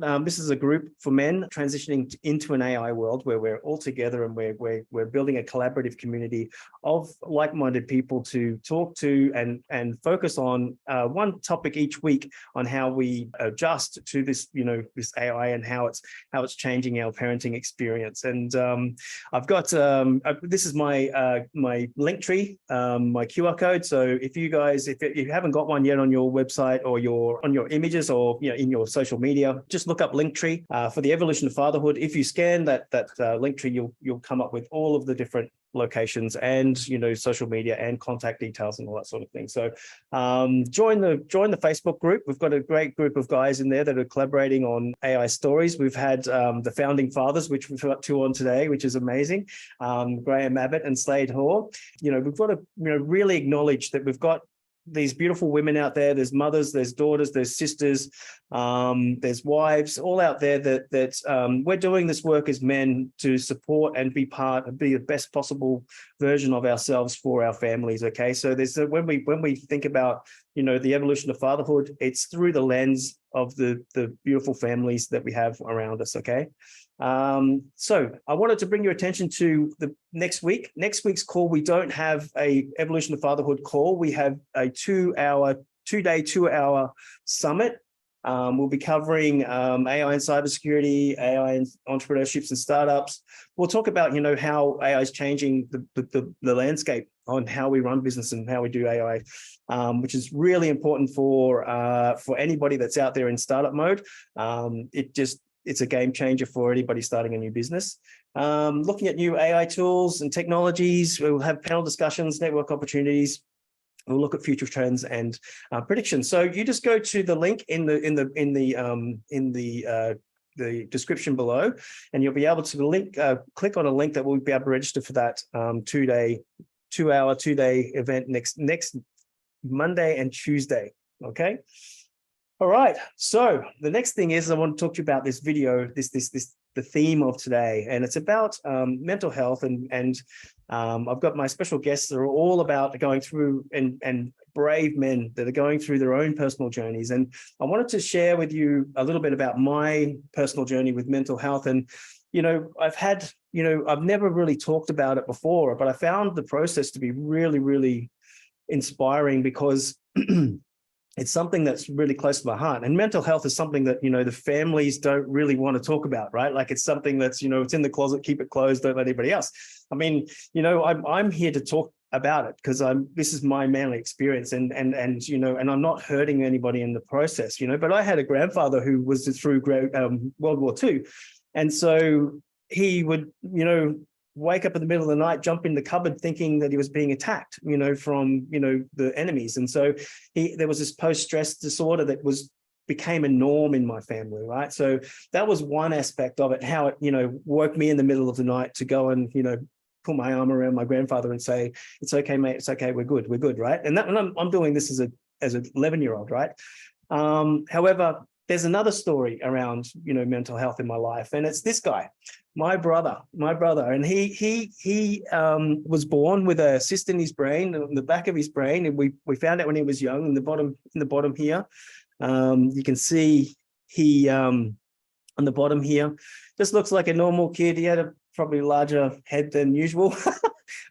This is a group for men transitioning into an AI world where we're all together and we're building a collaborative community of like-minded people to talk to and focus on one topic each week on how we adjust to this, this AI and how it's changing our parenting experience. And I've got this is my my link tree, my QR code. So if you guys, if you haven't got one yet on your website or on your images or in your social media, just look up Linktree for the evolution of fatherhood. If you scan that Linktree, you'll come up with all of the different locations and social media and contact details and all that sort of thing. So join the Facebook group. We've got a great group of guys in there that are collaborating on AI stories. We've had the founding fathers, which we've got two on today, which is amazing. Graham Abbott and Slade Hoare. We've got to really acknowledge that we've got these beautiful women out there. There's mothers, there's daughters, there's sisters, there's wives, all out there that we're doing this work as men to support and be the best possible version of ourselves for our families. Okay, so there's when we think about the evolution of fatherhood, it's through the lens of the beautiful families that we have around us. Okay. So I wanted to bring your attention to the next week's call. We don't have a evolution of fatherhood call. We have a 2-day summit. We'll be covering AI and cybersecurity, AI and entrepreneurships and startups. We'll talk about how AI is changing the landscape on how we run business and how we do AI, which is really important for anybody that's out there in startup mode. It's a game changer for anybody starting a new business. Looking at new AI tools and technologies, we'll have panel discussions, network opportunities. We'll look at future trends and predictions. So you just go to the link in the description below, and you'll be able to click on a link that will be able to register for that 2-day event next Monday and Tuesday. Okay. All right, so the next thing is I want to talk to you about this video, the theme of today, and it's about mental health, and I've got my special guests that are all about going through and brave men that are going through their own personal journeys. And I wanted to share with you a little bit about my personal journey with mental health. And I've never really talked about it before, but I found the process to be really, really inspiring because it's something that's really close to my heart. And mental health is something that, the families don't really want to talk about, right? Like it's something that's, it's in the closet, keep it closed, don't let anybody else. I mean, I'm here to talk about it because this is my manly experience and I'm not hurting anybody in the process, but I had a grandfather who was through World War II. And so he would, wake up in the middle of the night, jump in the cupboard thinking that he was being attacked, from, the enemies. And so there was this post-stress disorder that became a norm in my family, right? So that was one aspect of it, how it, woke me in the middle of the night to go and, put my arm around my grandfather and say, it's okay, mate, it's okay, we're good, right? And I'm doing this as an 11-year-old, right? However, there's another story around, mental health in my life, and it's this guy, my brother, and he was born with a cyst in his brain, in the back of his brain, and we found out when he was young. In the bottom here, you can see he on the bottom here just looks like a normal kid. He had a probably larger head than usual,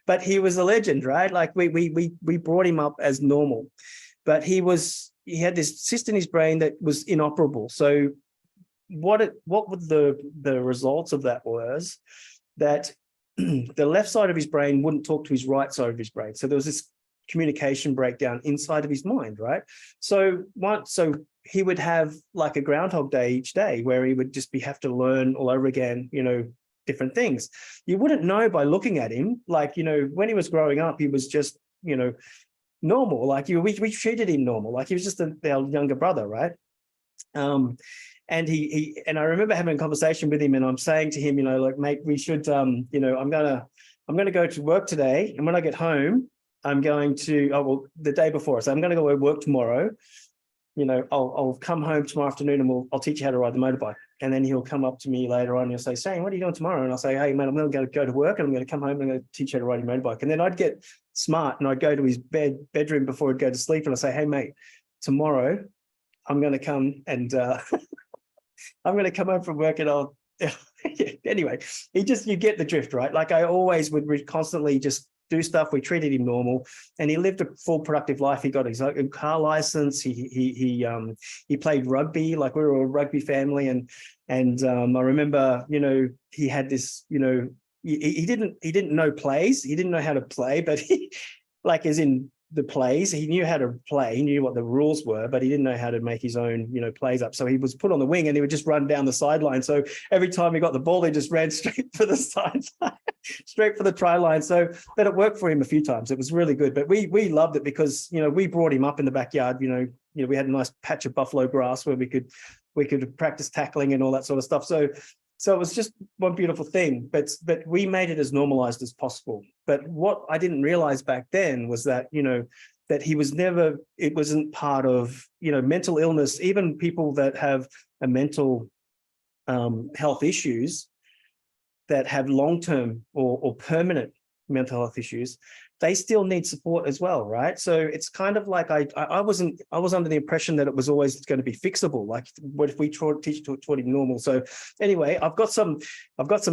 but he was a legend, right? Like we brought him up as normal, but he had this cyst in his brain that was inoperable. So what were the results of that was that the left side of his brain wouldn't talk to his right side of his brain. So there was this communication breakdown inside of his mind, right? So he would have like a Groundhog Day each day where he would just have to learn all over again, different things. You wouldn't know by looking at him, like, when he was growing up, he was just, normal, like we treated him normal, like he was just our younger brother, right? And I remember having a conversation with him, and I'm saying to him, like, mate, we should, I'm gonna go to work today, and when I get home, I'm going to, the day before, so I'm gonna go to work tomorrow. I'll come home tomorrow afternoon and I'll teach you how to ride the motorbike. And then he'll come up to me later on and he'll say, Shane, what are you doing tomorrow? And I'll say, hey, man, I'm going to go to work and I'm going to come home and I'm going to teach you how to ride your motorbike. And then I'd get smart and I'd go to his bedroom before he'd go to sleep and I'd say, hey, mate, tomorrow I'm going to come and I'm going to come home from work and I'll, anyway, you get the drift, right? Like I always would constantly just do stuff. We treated him normal, and he lived a full productive life. He got his own car license. He played rugby. Like we were a rugby family, and I remember, he had this, he didn't know plays. He didn't know how to play, but he, like as in the plays, he knew how to play. He knew what the rules were, but he didn't know how to make his own, plays up. So he was put on the wing and he would just run down the sideline. So every time he got the ball, he just ran straight for the sideline, straight for the try line. So, but it worked for him a few times. It was really good. But we loved it because, we brought him up in the backyard. We had a nice patch of buffalo grass where we could practice tackling and all that sort of stuff. So it was just one beautiful thing, but we made it as normalized as possible. But what I didn't realize back then was that, that it wasn't part of, mental illness. Even people that have a mental health issues, that have long-term or permanent mental health issues, they still need support as well, right? So it's kind of like I was under the impression that it was always going to be fixable. Like what if we taught him normal? So anyway, I've got some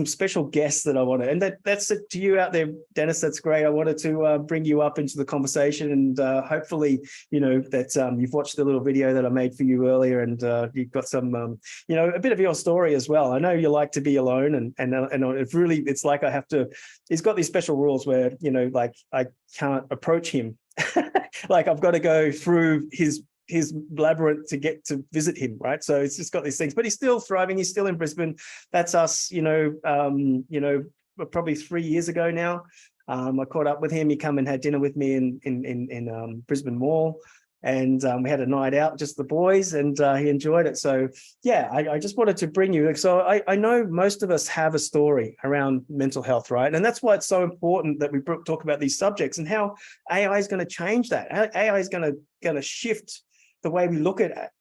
special guests that I want to, and that's it to you out there, Dennis. That's great. I wanted to bring you up into the conversation, and hopefully, that you've watched the little video that I made for you earlier, and you've got some, a bit of your story as well. I know you like to be alone, and it's like I have to. He's got these special rules where, like I can't approach him. Like I've got to go through his labyrinth to get to visit him, right? So it's just got these things, but he's still thriving. He's still in Brisbane. That's us, probably 3 years ago now. I caught up with him. He come and had dinner with me in Brisbane Mall. And we had a night out, just the boys, and he enjoyed it. So yeah, I just wanted to bring you. So I know most of us have a story around mental health, right? And that's why it's so important that we talk about these subjects and how AI is going to change that. AI is going to shift the way we look at,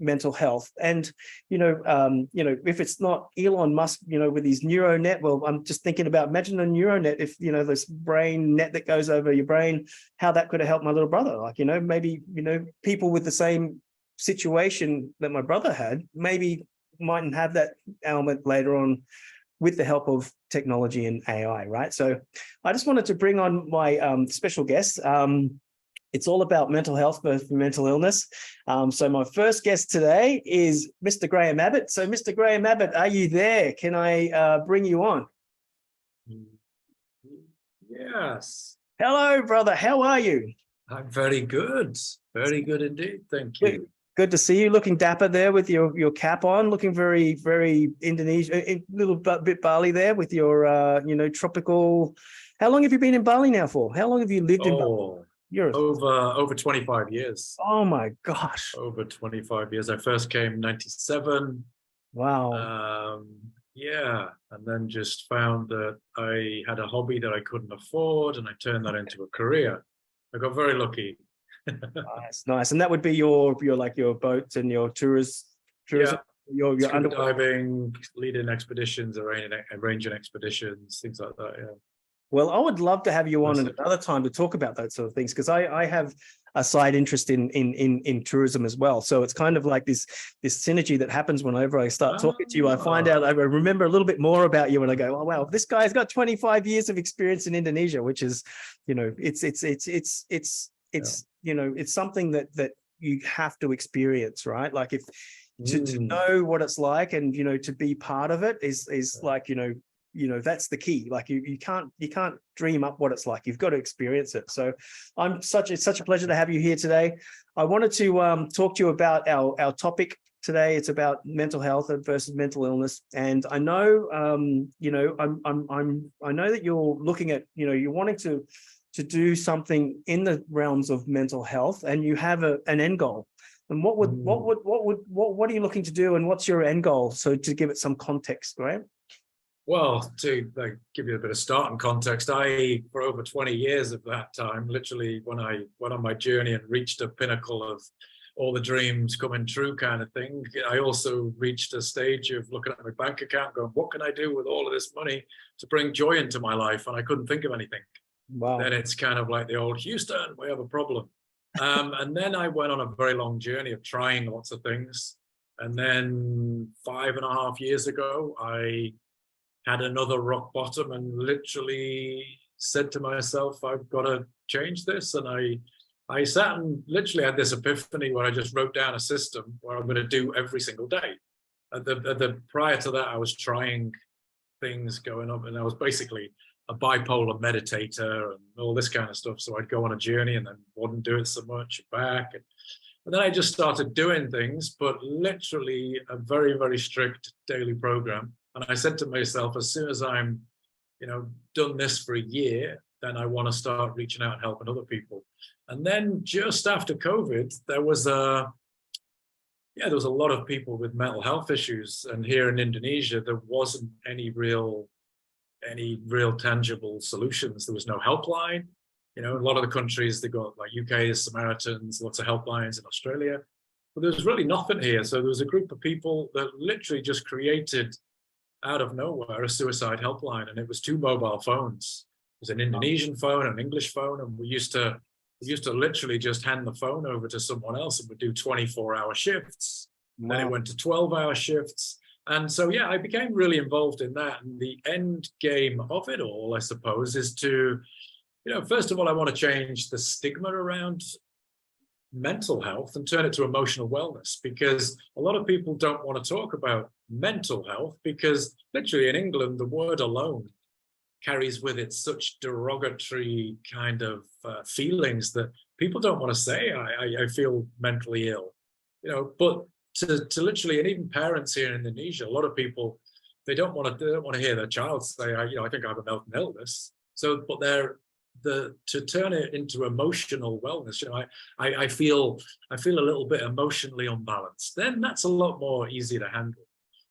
mental health. And, if it's not Elon Musk, with his neural net, well, I'm just thinking about, imagine a neural net, if, this brain net that goes over your brain, how that could have helped my little brother. Like, maybe, people with the same situation that my brother had, maybe mightn't have that element later on with the help of technology and AI, right? So I just wanted to bring on my special guest. It's all about mental health versus mental illness. So my first guest today is Mr. Graham Abbott. So Mr. Graham Abbott, are you there? Can I bring you on? Yes. Hello, brother. How are you? I'm very good. Very good indeed. Thank you. Good to see you. Looking dapper there with your cap on. Looking very, very Indonesian, a little bit Bali there with your, tropical. How long have you been in Bali now for? How long have you lived in Bali? Over 25 years. Oh my gosh. Over 25 years. I first came in 97. Wow. Yeah. And then just found that I had a hobby that I couldn't afford, and I turned that into a career. I got very lucky. Nice. And that would be your boats and your tourism. Yeah. Your scuba diving, leading expeditions, arranging expeditions, things like that. Yeah. Well, I would love to have you on at another time to talk about those sort of things, because I have a side interest in tourism as well. So it's kind of like this synergy that happens whenever I start talking to you. I find out, I remember a little bit more about you, and I go, oh wow, this guy's got 25 years of experience in Indonesia, which is, it's something that you have to experience, right? Like to know what it's like, and to be part of it is like, that's the key. Like you can't dream up what it's like. You've got to experience it. So it's such a pleasure to have you here today. I wanted to talk to you about our topic today. It's about mental health versus mental illness. And I know, I know that you're looking at, you're wanting to do something in the realms of mental health, and you have an end goal. And what are you looking to do, and what's your end goal? So to give it some context, right? Well, to give you a bit of start and context, for over 20 years of that time, literally when I went on my journey and reached a pinnacle of all the dreams coming true kind of thing, I also reached a stage of looking at my bank account going, what can I do with all of this money to bring joy into my life? And I couldn't think of anything. Wow. Then it's kind of like the old Houston, we have a problem. And then I went on a very long journey of trying lots of things. And then 5.5 years ago, I had another rock bottom and literally said to myself, I've got to change this. And I sat and literally had this epiphany where I just wrote down a system where I'm going to do every single day. Prior to that, I was trying things going up, and I was basically a bipolar meditator and all this kind of stuff. So I'd go on a journey and then wouldn't do it so much, back. And then I just started doing things, but literally a very, very strict daily program. And I said to myself, as soon as I'm, done this for a year, then I want to start reaching out and helping other people. And then just after COVID, there was a lot of people with mental health issues. And here in Indonesia, there wasn't any real tangible solutions. There was no helpline. A lot of the countries, they got like UK, Samaritans, lots of helplines in Australia, but there was really nothing here. So there was a group of people that literally just created out of nowhere a suicide helpline, and it was 2 mobile phones. It was an Indonesian phone, an English phone, and we used to literally just hand the phone over to someone else, and we'd do 24-hour shifts. Wow. Then it went to 12-hour shifts. And so, yeah, I became really involved in that. And the end game of it all, I suppose, is to, first of all, I want to change the stigma around mental health and turn it to emotional wellness, because a lot of people don't want to talk about mental health, because literally in England, the word alone carries with it such derogatory kind of feelings that people don't want to say, I feel mentally ill, but to literally, and even parents here in Indonesia, a lot of people, they don't want to hear their child say, I think I have a mental illness. So, but to turn it into emotional wellness, I feel a little bit emotionally unbalanced, then that's a lot more easy to handle.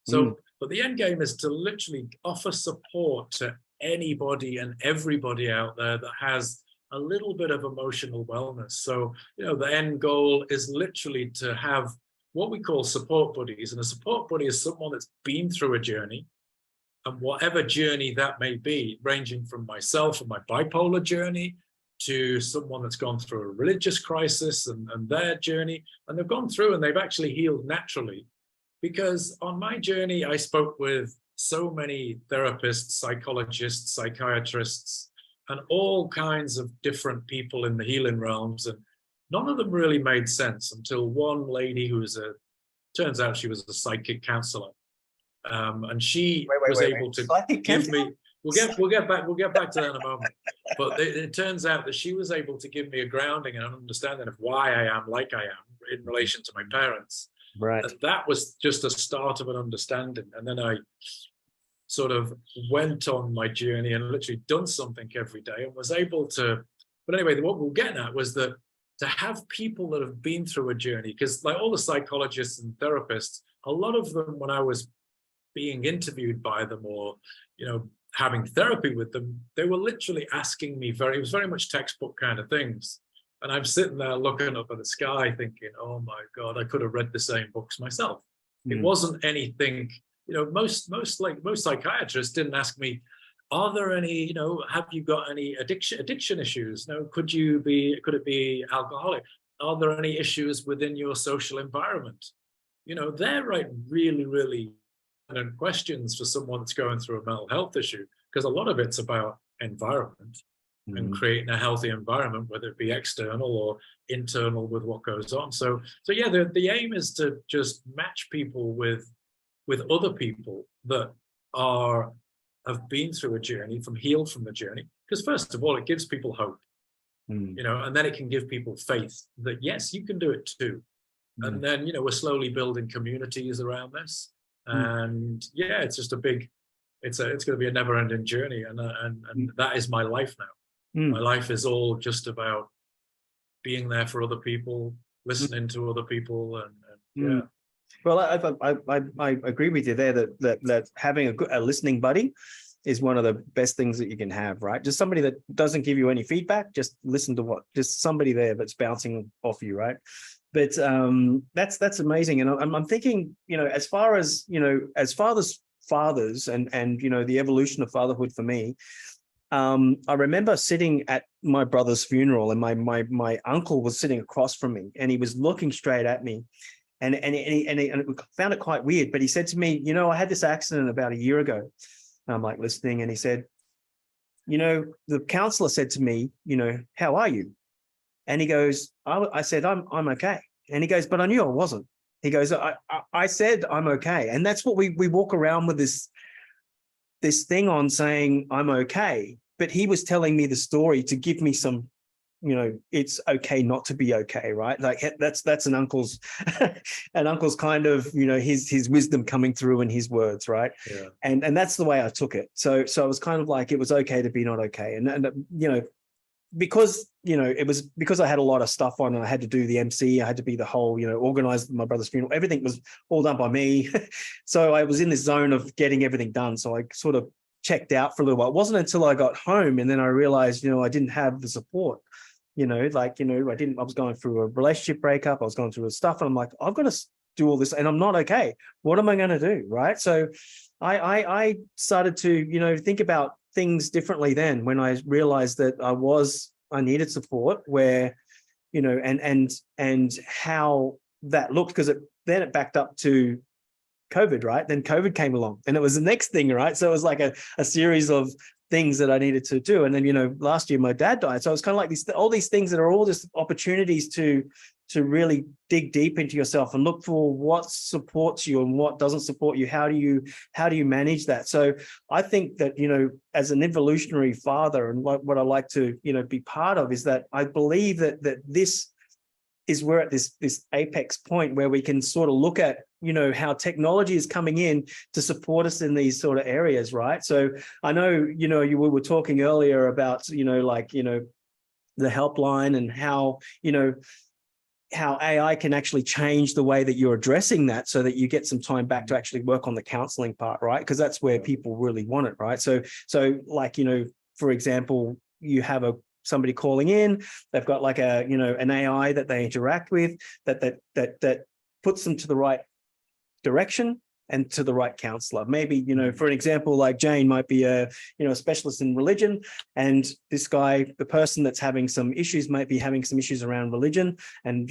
So, but the end game is to literally offer support to anybody and everybody out there that has a little bit of emotional wellness. So, the end goal is literally to have what we call support buddies. And a support buddy is someone that's been through a journey, and whatever journey that may be, ranging from myself and my bipolar journey to someone that's gone through a religious crisis and their journey, and they've gone through and they've actually healed naturally. Because on my journey, I spoke with so many therapists, psychologists, psychiatrists, and all kinds of different people in the healing realms. And none of them really made sense until one lady who turns out she was a psychic counselor. And she was able to give me, we'll get back to that in a moment. But it turns out that she was able to give me a grounding and an understanding of why I am like I am in relation to my parents. Right. And that was just a start of an understanding. And then I sort of went on my journey and literally done something every day and was able to, but anyway, what we're getting at was that to have people that have been through a journey, because like all the psychologists and therapists, a lot of them, when I was being interviewed by them or, having therapy with them, they were literally asking me it was very much textbook kind of things. And I'm sitting there looking up at the sky thinking, oh my God, I could have read the same books myself. It wasn't anything, most psychiatrists didn't ask me, are there any, have you got any addiction issues? Could it be alcoholic? Are there any issues within your social environment? They're like really, really questions for someone that's going through a mental health issue, because a lot of it's about environment and creating a healthy environment, whether it be external or internal with what goes on. So yeah, the aim is to just match people with other people that have been through a journey, healed from the journey. Because first of all, it gives people hope, and then it can give people faith that yes, you can do it too. And then, we're slowly building communities around this. And yeah, it's just it's going to be a never ending journey. And that is my life now. My life is all just about being there for other people, listening to other people, and yeah. Well, I agree with you there that having a listening buddy is one of the best things that you can have, right? Just somebody that doesn't give you any feedback, just listen to just somebody there that's bouncing off you, right? But that's amazing. And I'm thinking, as far as, as fathers and the evolution of fatherhood for me, I remember sitting at my brother's funeral, and my uncle was sitting across from me, and he was looking straight at me. And we found it quite weird. But he said to me, I had this accident about a year ago. And I'm like listening, and he said, the counselor said to me, how are you? And he goes, I said, I'm okay. And he goes, but I knew I wasn't. He goes, I said I'm okay. And that's what we walk around with, this thing on saying I'm okay. But he was telling me the story to give me some, it's okay not to be okay, right? Like that's an uncle's kind of, his wisdom coming through in his words, right? Yeah. And that's the way I took it. So I was kind of like, it was okay to be not okay. And because it was because I had a lot of stuff on, and I had to do the MC, I had to be the whole, organize my brother's funeral. Everything was all done by me. So I was in this zone of getting everything done. So I sort of checked out for a little while. It wasn't until I got home and then I realized, I didn't have the support. I was going through a relationship breakup. I was going through stuff, and I'm like, I've got to do all this, and I'm not okay. What am I going to do? Right. So I started to, think about things differently then, when I realized that I needed support, where, and how that looked, because then it backed up to COVID, right? Then COVID came along, and it was the next thing, right? So it was like a series of things that I needed to do. And then, last year my dad died. So it was kind of like all these things that are all just opportunities to really dig deep into yourself and look for what supports you and what doesn't support you. How do you manage that? So I think that, as an evolutionary father, and what I like to, be part of, is that I believe that this is we're at this apex point where we can sort of look at, how technology is coming in to support us in these sort of areas, right? So I know, we were talking earlier about, the helpline, and how, how AI can actually change the way that you're addressing that, so that you get some time back to actually work on the counseling part, right? Because that's where people really want it, right? So like, for example, you have somebody calling in, they've got like an AI that they interact with, that puts them to the right direction and to the right counselor. Maybe, for an example, like Jane might be a specialist in religion, and this guy, the person that's having some issues, might be having some issues around religion, and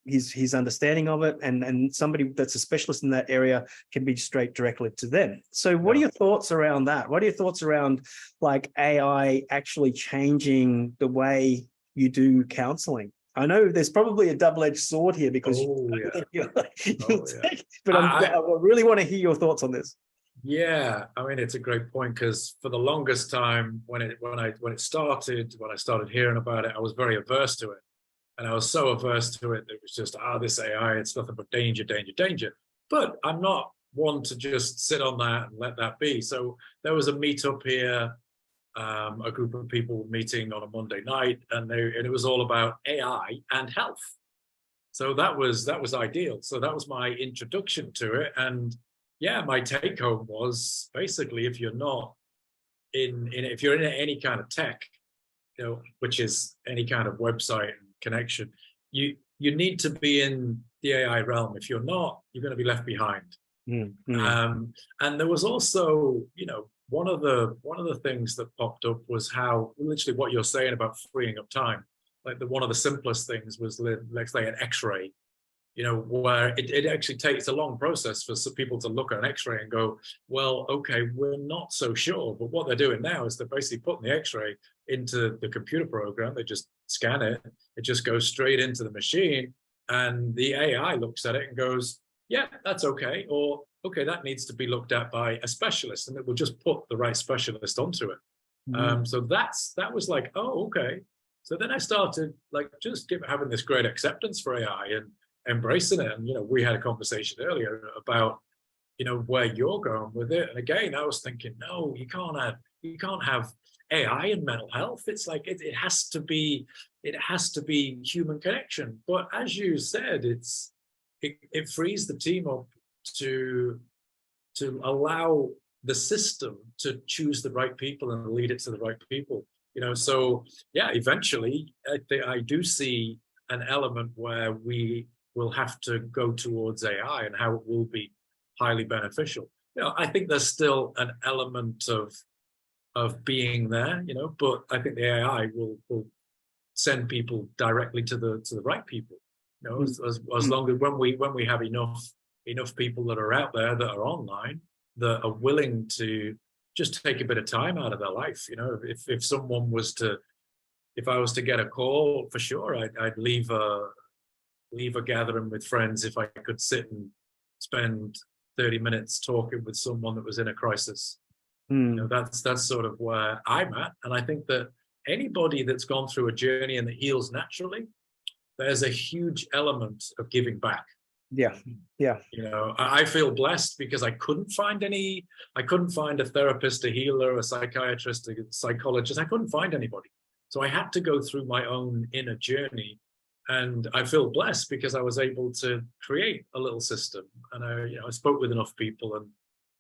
his understanding of it, and somebody that's a specialist in that area can be straight directly to them. So what are your thoughts around that? What are your thoughts around like AI actually changing the way you do counseling? I know there's probably a double-edged sword here, because but I really want to hear your thoughts on this. Yeah, I mean, it's a great point, because for the longest time, when I started hearing about it, I was very averse to it. And I was so averse to it, it was just, this AI, it's nothing but danger, danger, danger. But I'm not one to just sit on that and let that be. So there was a meetup here, a group of people meeting on a Monday night, and it was all about AI and health. So that was ideal. So that was my introduction to it. And yeah, my take home was basically, if you're not if you're in any kind of tech, which is any kind of website and connection, you need to be in the AI realm. If you're not, you're going to be left behind. And there was also, one of the things that popped up was how literally what you're saying about freeing up time. Like one of the simplest things was, let's say, an X-ray, where it actually takes a long process for some people to look at an X-ray and go, well, okay, we're not so sure. But what they're doing now is they're basically putting the X-ray into the computer program. They just scan it. It just goes straight into the machine, and the AI looks at it and goes, yeah, that's okay. Or, okay, that needs to be looked at by a specialist, and it will just put the right specialist onto it. So that was like, oh, okay. So then I started like just having this great acceptance for AI and embracing it. And, we had a conversation earlier about, where you're going with it. And again, I was thinking, no, you can't have AI in mental health. It's like, it has to be human connection. But as you said, it frees the team up to allow the system to choose the right people and lead it to the right people. So yeah, eventually I do see an element where we will have to go towards AI and how it will be highly beneficial. I think there's still an element of being there, but I think the AI will send people directly to the right people. You know, as long as when we have enough people that are out there that are online that are willing to just take a bit of time out of their life. You know, if someone was to, if I was to get a call, for sure, I'd leave a gathering with friends if I could sit and spend 30 minutes talking with someone that was in a crisis. You know, that's sort of where I'm at. And I think that anybody that's gone through a journey and that heals naturally, there's a huge element of giving back. Yeah. You know, I feel blessed because I couldn't find a therapist, a healer, a psychiatrist, a psychologist. I couldn't find anybody. So I had to go through my own inner journey. And I feel blessed because I was able to create a little system. And I spoke with enough people, and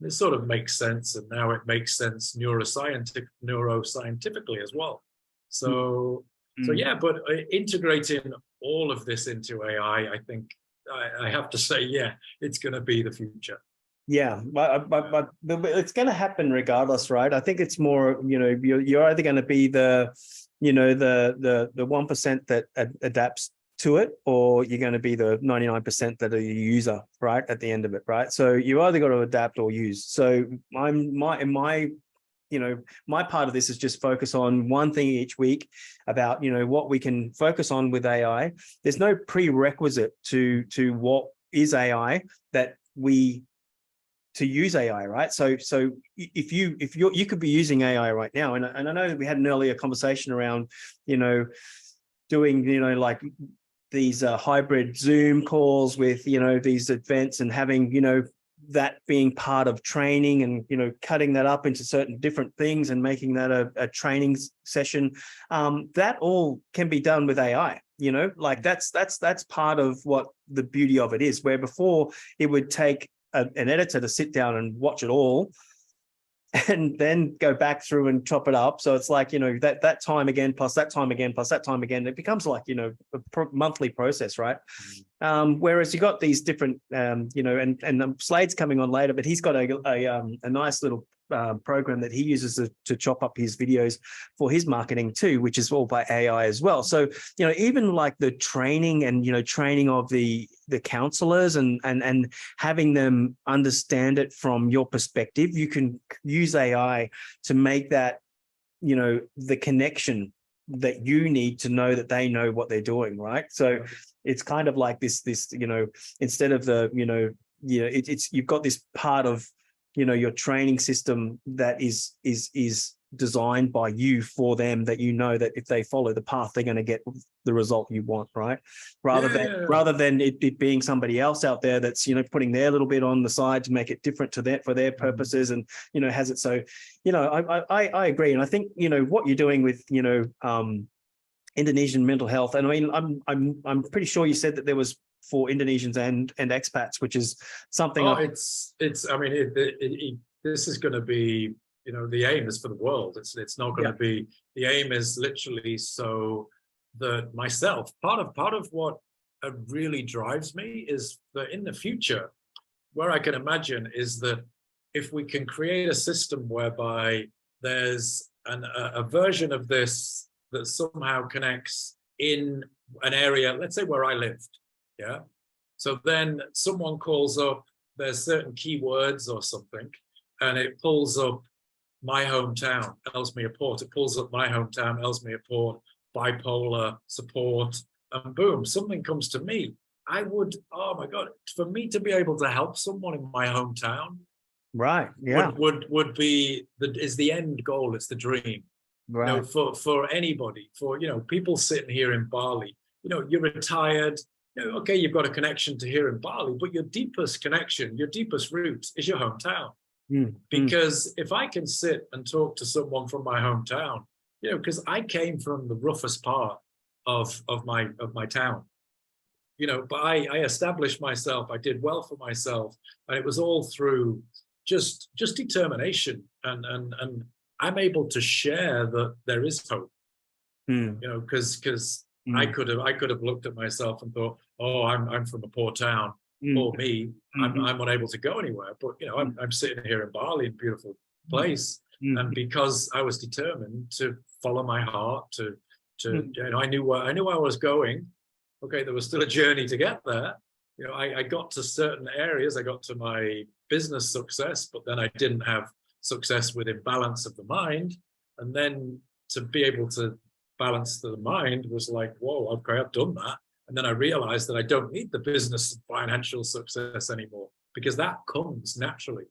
it sort of makes sense. And now it makes sense neuroscientifically as well. So yeah, but integrating all of this into AI, I think I have to say, yeah, it's going to be the future. Yeah, but it's going to happen regardless, right? I think it's more, you know, you're either going to be the 1% that adapts to it, or you're going to be the 99% that are a user, right? At the end of it, right? So you either got to adapt or use. So my part of this is just focus on one thing each week about, you know, what we can focus on with AI. There's no prerequisite to what is AI to use AI, right? So if you could be using AI right now, and I know that we had an earlier conversation around, you know, doing, you know, like these hybrid Zoom calls with, you know, these events and having, you know, that being part of training and, you know, cutting that up into certain different things and making that a training session. That all can be done with AI, you know, like that's part of what the beauty of it is, where before it would take an editor to sit down and watch it all and then go back through and chop it up. So it's like, you know, that time again, plus that time again, plus that time again, it becomes like, you know, a monthly process, right? Whereas you got these different, you know, and Slade's coming on later, but he's got a nice little program that he uses to chop up his videos for his marketing too, which is all by AI as well. So, you know, even like the training and, you know, training of the counselors and having them understand it from your perspective, you can use AI to make that, you know, the connection that you need to know that they know what they're doing, right? So it's kind of like this, you know, instead of the, you know, it's you've got this part of, you know, your training system that is designed by you for them, that you know that if they follow the path, they're going to get the result you want, right? Rather than it being somebody else out there that's, you know, putting their little bit on the side to make it different to that for their purposes, and, you know, has it. So, you know, I agree, and I think, you know, what you're doing with, you know, Indonesian mental health, and I mean, I'm pretty sure you said that there was for Indonesians and expats, which is something. I mean, this is going to be, you know, the aim is for the world. It's not going to be, the aim is literally so that myself, part of what really drives me is that in the future, where I can imagine is that if we can create a system whereby there's a version of this that somehow connects in an area, let's say where I lived, yeah? So then someone calls up, there's certain keywords or something, and it pulls up my hometown, Ellesmere Port. It pulls up my hometown, Ellesmere Port, bipolar support, and boom, something comes to me. I would, oh my God, for me to be able to help someone in my hometown, right? Yeah, would be is the end goal. It's the dream. right. You know, for anybody, for, you know, people sitting here in Bali. You know, you're retired. You know, okay, you've got a connection to here in Bali, but your deepest connection, your deepest root is your hometown. Because if I can sit and talk to someone from my hometown, you know, because I came from the roughest part of my town, you know, but I established myself, I did well for myself, and it was all through just determination, and I'm able to share that there is hope, you know, because I could have looked at myself and thought, oh, I'm from a poor town. For me, I'm unable to go anywhere. But, you know, I'm sitting here in Bali, in a beautiful place, and because I was determined to follow my heart, to you know, I knew where I was going, okay, there was still a journey to get there. You know, I got to certain areas, I got to my business success, but then I didn't have success with imbalance of the mind. And then to be able to balance the mind was like, whoa, okay, I've done that. And then I realized that I don't need the business and financial success anymore, because that comes naturally.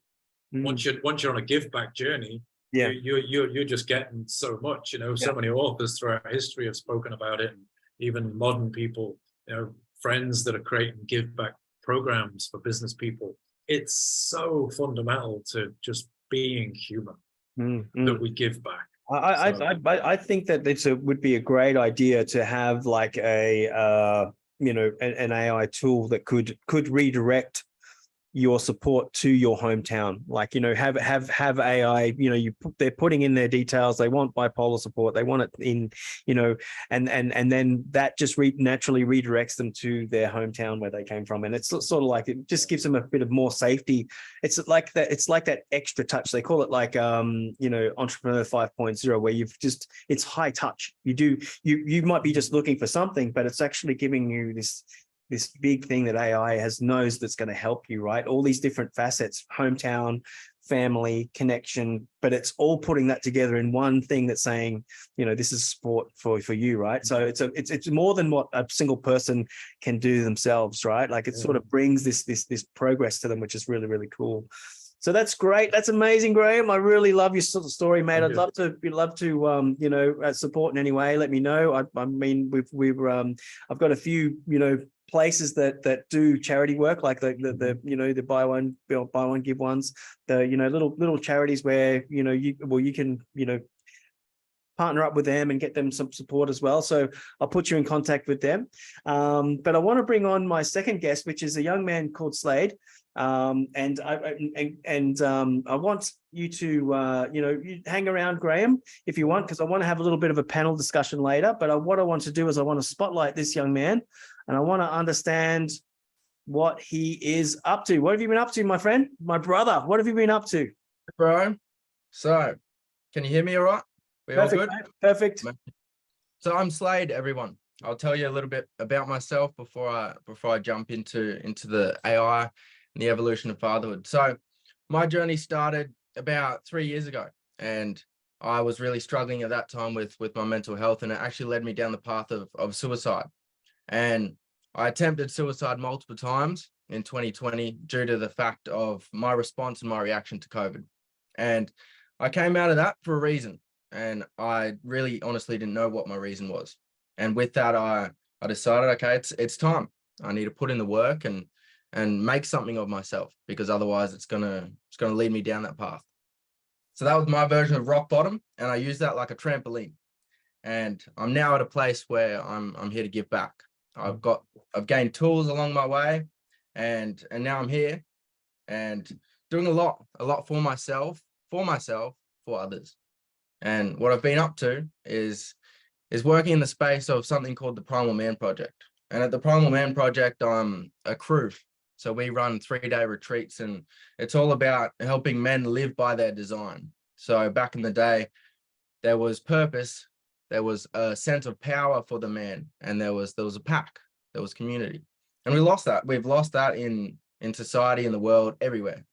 Once you're on a give back journey, Yeah. you're just getting so much. You know, so many authors throughout history have spoken about it, and even modern people, you know, friends that are creating give back programs for business people. It's so fundamental to just being human that we give back. I think that would be a great idea to have like a you know, an AI tool that could redirect your support to your hometown. Like, you know, have AI, you know, they're putting in their details, they want bipolar support, they want it in, you know, and then that just naturally redirects them to their hometown where they came from. And it's sort of like, it just gives them a bit of more safety. It's like that extra touch. They call it like you know, Entrepreneur 5.0, where it's high touch. You might be just looking for something, but it's actually giving you this big thing that AI knows that's going to help you, right? All these different facets, hometown, family, connection, but it's all putting that together in one thing that's saying, you know, this is sport for you, right? So it's more than what a single person can do themselves, right? Like it sort of brings this progress to them, which is really, really cool. So that's great. That's amazing, Graham. I really love your sort of story, mate. I'd love to you know, support in any way. Let me know. I mean, I've got a few, you know, places that do charity work, like the you know, the buy one give ones, the, you know, little charities where, you know, you can, you know, partner up with them and get them some support as well. So I'll put you in contact with them. But I want to bring on my second guest, which is a young man called Slade. And I want you to, you know, you hang around, Graham, if you want, because I want to have a little bit of a panel discussion later. But what I want to do is I want to spotlight this young man, and I want to understand what he is up to. What have you been up to, my friend, my brother? What have you been up to, bro? So, can you hear me all right? We all good? Perfect. So I'm Slade, everyone. I'll tell you a little bit about myself before I jump into the AI and the evolution of fatherhood. So my journey started about 3 years ago, and I was really struggling at that time with my mental health, and it actually led me down the path of suicide. And I attempted suicide multiple times in 2020 due to the fact of my response and my reaction to COVID. And I came out of that for a reason. And I really honestly didn't know what my reason was. And with that, I decided, okay, it's time. I need to put in the work and make something of myself, because otherwise it's gonna lead me down that path. So that was my version of rock bottom, and I used that like a trampoline. And I'm now at a place where I'm here to give back. I've gained tools along my way, and now I'm here and doing a lot for myself, for others. And what I've been up to is working in the space of something called the Primal Man Project. And at the Primal Man Project, I'm a crew. So we run 3-day retreats, and it's all about helping men live by their design. So back in the day, there was purpose, there was a sense of power for the man, and there was a pack, there was community. And we lost that. We've lost that in society, in the world, everywhere.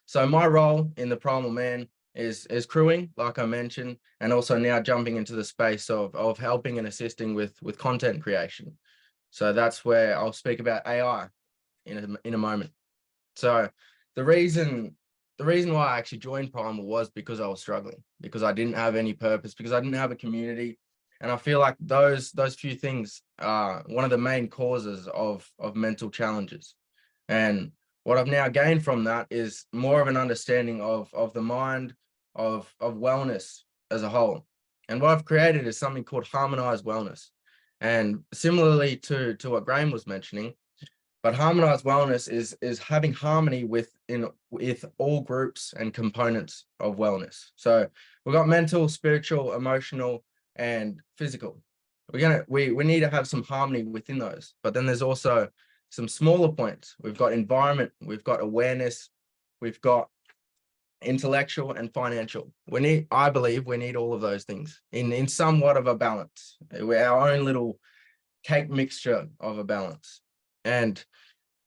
So my role in the Primal Man is crewing, like I mentioned, and also now jumping into the space of helping and assisting with content creation. So that's where I'll speak about AI in a moment. So the reason why I actually joined Primal was because I was struggling, because I didn't have any purpose, because I didn't have a community. And I feel like those few things are one of the main causes of mental challenges. And what I've now gained from that is more of an understanding of the mind, of wellness as a whole. And what I've created is something called harmonized wellness. And similarly to what Graham was mentioning, but harmonized wellness is having harmony with all groups and components of wellness. So we've got mental, spiritual, emotional, and physical. We need to have some harmony within those. But then there's also some smaller points. We've got environment, we've got awareness, we've got intellectual and financial. I believe we need all of those things in somewhat of a balance. We're our own little cake mixture of a balance. And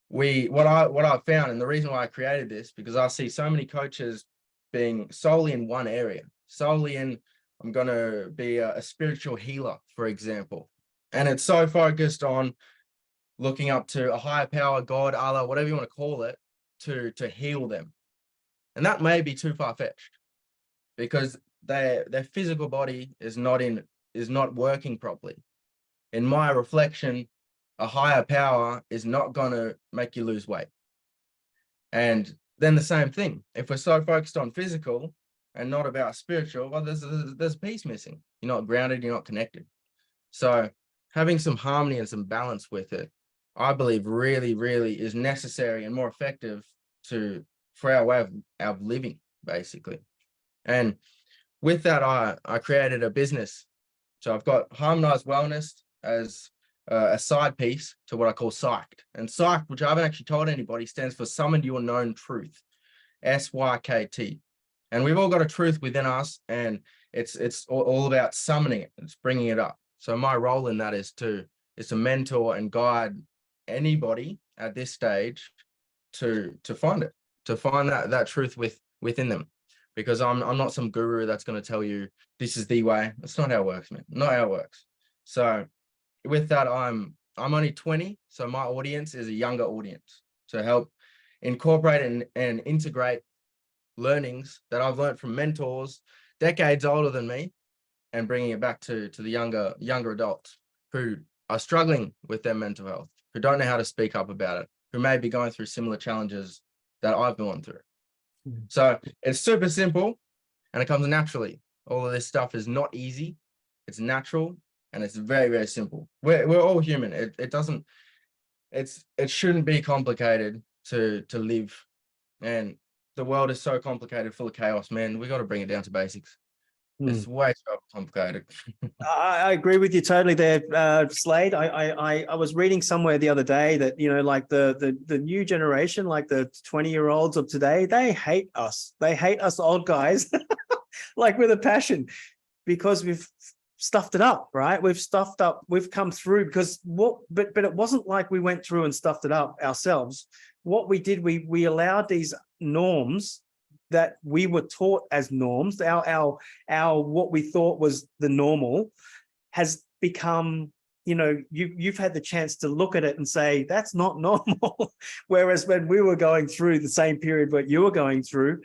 what I found, and the reason why I created this, because I see so many coaches being solely in one area, solely in, I'm going to be a spiritual healer, for example. And it's so focused on looking up to a higher power, God, Allah, whatever you want to call it, to heal them. And that may be too far-fetched, because their physical body is not working properly. In my reflection, a higher power is not going to make you lose weight. And then the same thing, if we're so focused on physical and not about spiritual, well, there's a piece missing. You're not grounded, you're not connected. So having some harmony and some balance with it, I believe really, really is necessary and more effective for our way of living, basically. And with that, I created a business. So I've got Harmonized Wellness as a side piece to what I call Psyched. And Psyched, which I haven't actually told anybody, stands for Summon Your Known Truth, SYKT. And we've all got a truth within us, and it's all about summoning it. It's bringing it up. So my role in that is to mentor and guide anybody at this stage to find it, to find that truth within them. Because I'm not some guru that's going to tell you this is the way. That's not how it works, man. Not how it works. So with that, I'm only 20, so my audience is a younger audience, to help incorporate and integrate learnings that I've learned from mentors decades older than me, and bringing it back to the younger adults who are struggling with their mental health, who don't know how to speak up about it, who may be going through similar challenges that I've gone through. So it's super simple, and it comes naturally. All of this stuff is not easy. It's natural, and it's very, very simple. We're all human. It shouldn't be complicated to live. And the world is so complicated, full of chaos, man. We got to bring it down to basics. It's way too complicated. I agree with you totally there, Slade. I was reading somewhere the other day that, you know, like the new generation, like the 20-year-olds of today, they hate us. They hate us old guys like with a passion, because we've stuffed it up, right? We've come through, because but it wasn't like we went through and stuffed it up ourselves. What we did, we allowed these norms that we were taught as norms, our what we thought was the normal, has become, you know, you've had the chance to look at it and say that's not normal. Whereas when we were going through the same period what you were going through,